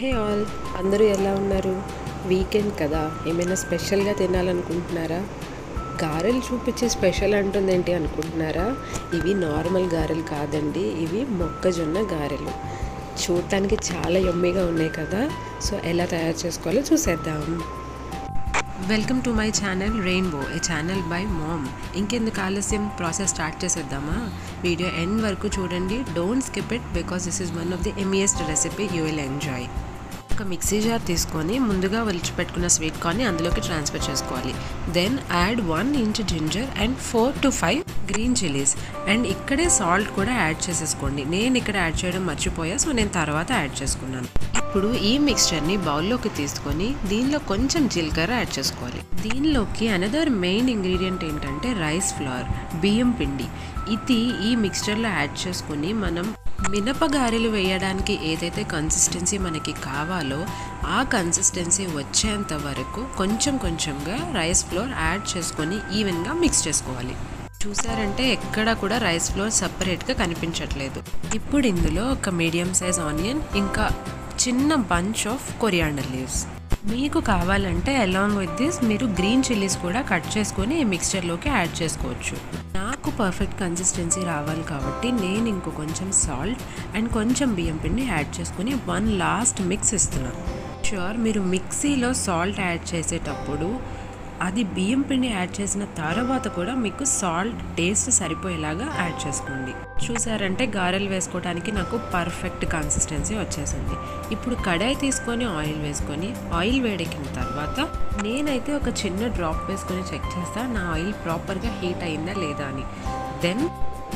Hey all, అందరూ ఎలా ఉన్నారు? వీకెండ్ కదా, ఏమైనా స్పెషల్గా తినాలనుకుంటున్నారా? గారెలు చూపించి స్పెషల్ అంటుందేంటి అనుకుంటున్నారా? ఇవి నార్మల్ గారెలు కాదండి, ఇవి మొక్కజొన్న గారెలు. చూడటానికి చాలా యమ్మీగా ఉన్నాయి కదా. సో ఎలా తయారు చేసుకోవాలో చూసేద్దాం. Welcome to my channel rainbow, a channel by mom. ఇంకెందుకు ఆలస్యం, ప్రాసెస్ స్టార్ట్ చేసేద్దామా? వీడియో ఎండ్ వరకు చూడండి, don't skip it because this is one of the yummiest recipe you will enjoy. ఒక మిక్సీ జార్ తీసుకొని ముందుగా ఒలిచిపెట్టుకున్న స్వీట్ కార్న్ని అందులోకి ట్రాన్స్ఫర్ చేసుకోవాలి. Then add 1 inch ginger and 4 to 5 green chillies. And ఇక్కడే సాల్ట్ కూడా యాడ్ చేసేసుకోండి. నేను ఇక్కడ యాడ్ చేయడం మర్చిపోయా, సో నేను తర్వాత యాడ్ చేసుకున్నాను. ఇప్పుడు ఈ మిక్స్చర్ని బౌల్లోకి తీసుకొని దీనిలో కొంచెం జీలకర్ర యాడ్ చేసుకోవాలి. దీనిలోకి అనదర్ మెయిన్ ఇంగ్రీడియంట్ ఏంటంటే రైస్ ఫ్లోర్, బియ్యం పిండి. ఇది ఈ మిక్స్చర్లో యాడ్ చేసుకొని మనం మినపగారెలు వేయడానికి ఏదైతే కన్సిస్టెన్సీ మనకి కావాలో ఆ కన్సిస్టెన్సీ వచ్చేంత వరకు కొంచెం కొంచెంగా రైస్ ఫ్లోర్ యాడ్ చేసుకొని ఈవెన్గా మిక్స్ చేసుకోవాలి. చూసారంటే ఎక్కడ కూడా రైస్ ఫ్లోర్ సపరేట్గా కనిపించట్లేదు. ఇప్పుడు ఇందులో ఒక మీడియం సైజ్ ఆనియన్, ఇంకా చిన్న బంచ్ ఆఫ్ కొరియాండర్ లీవ్స్. మీకు కావాలంటే అలాంగ్ విత్ దిస్ మీరు గ్రీన్ చిల్లీస్ కూడా కట్ చేసుకొని ఈ మిక్స్చర్లోకి యాడ్ చేసుకోవచ్చు. నాకు పర్ఫెక్ట్ కన్సిస్టెన్సీ రావాలి కాబట్టి నేను ఇంకో కొంచెం సాల్ట్ అండ్ కొంచెం బియ్యం పిండి యాడ్ చేసుకుని 1 లాస్ట్ మిక్స్ ఇస్తున్నాను. షూర్, మీరు మిక్సీలో సాల్ట్ యాడ్ చేసేటప్పుడు అది బియ్యం పిండి యాడ్ చేసిన తర్వాత కూడా మీకు సాల్ట్ టేస్ట్ సరిపోయేలాగా యాడ్ చేసుకోండి. చూసారంటే గారెలు వేసుకోవడానికి నాకు పర్ఫెక్ట్ కన్సిస్టెన్సీ వచ్చేసింది. ఇప్పుడు కడాయి తీసుకొని ఆయిల్ వేసుకొని, ఆయిల్ వేడెక్కిన తర్వాత నేనైతే ఒక చిన్న డ్రాప్ వేసుకొని చెక్ చేస్తాను నా ఆయిల్ ప్రాపర్గా హీట్ అయిందా లేదా అని. దెన్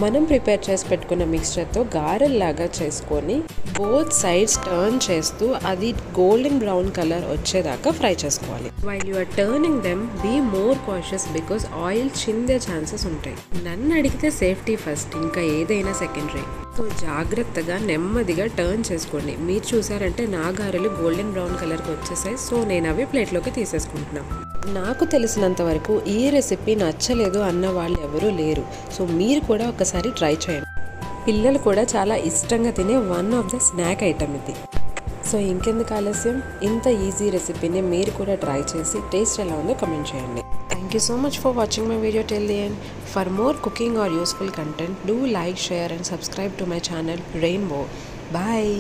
మనం ప్రిపేర్ చేసి పెట్టుకున్న మిక్స్చర్తో గారెల్లాగా చేసుకొని బోత్ సైడ్స్ టర్న్ చేస్తూ అది గోల్డెన్ బ్రౌన్ కలర్ వచ్చేదాకా ఫ్రై చేసుకోవాలి. While you are turning them be more cautious because oil చిందే ఛాన్సెస్ ఉంటాయి. నన్ను అడిగితే సేఫ్టీ ఫస్ట్, ఇంకా ఏదైనా సెకండరీ. సో జాగ్రత్తగా నెమ్మదిగా టర్న్ చేసుకోండి. మీరు చూసారంటే నా గారెలు గోల్డెన్ బ్రౌన్ కలర్కి వచ్చేసాయి. సో నేను అవి ప్లేట్లోకి తీసేసుకుంటున్నాను. నాకు తెలిసినంత వరకు ఈ రెసిపీ నచ్చలేదు అన్న వాళ్ళు ఎవరూ లేరు. సో మీరు కూడా ఒకసారి ట్రై చేయండి. పిల్లలు కూడా చాలా ఇష్టంగా తినే one of the snack item ఇది. సో ఇంకెందుకు ఆలస్యం, ఇంత ఈజీ రెసిపీని మీరు కూడా ట్రై చేసి టేస్ట్ ఎలా ఉందో కమెంట్ చేయండి. Thank you so much for watching my video till the end. For more cooking or useful content, do like, share and subscribe to my channel Rainbow. Bye.